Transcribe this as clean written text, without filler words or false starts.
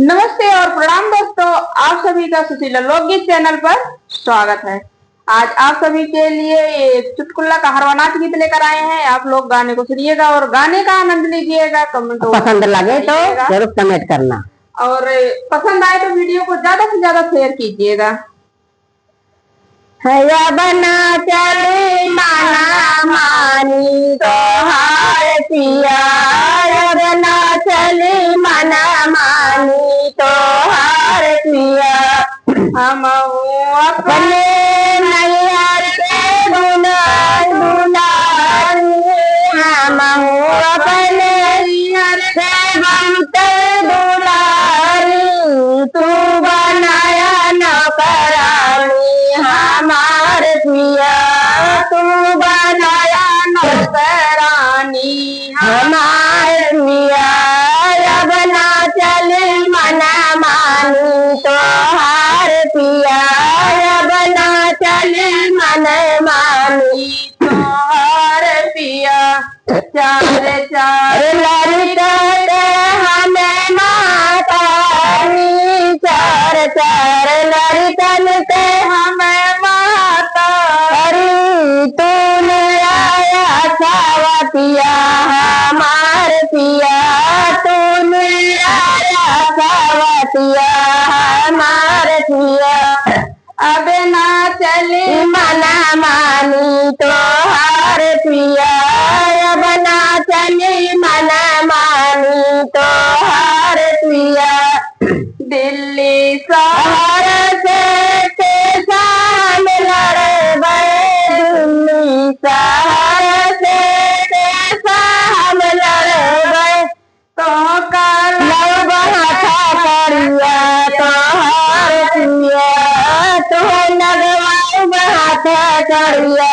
नमस्ते और प्रणाम दोस्तों, आप सभी का सुशीला लोकगीत चैनल पर स्वागत है। आज आप सभी के लिए ये चुटकुला का हरवा नाच गीत लेकर आए हैं। आप लोग गाने को सुनिएगा और गाने का आनंद लीजिएगा। कमेंट पसंद लगे तो जरूर कमेंट करना और पसंद आए तो वीडियो को ज्यादा से ज्यादा शेयर कीजिएगा। बना चले माना मानी तो हार पिया, बना चले माना मानी तो हार पिया। हम अपने नैयर के दुलारी, हम अपने नैयर से बनते दुलारी, तू बनाया नौकरानी हमार पिया, तू बनाया नौकरानी हमार पिया। अब ना चले मना मानी तो हार पिया, अब ना चले मन मानी तो हार पिया। चार चार लड़का हमें मातारी, चार चार लड़कन के हमें मातारी, तूने आया छावा पिया हमार पिया, तूने आया छावा पिया हमार पिया। अब ना चली मना मानी तो हार पिया, अब ना चली मना मानी तो हार पिया। दिल्ली शहर से कैसा हम लड़बे, दिल्ली शहर से कैसा हम लड़बे, तो कर करिया तो हार पिया, तो लगवा हाथ करिया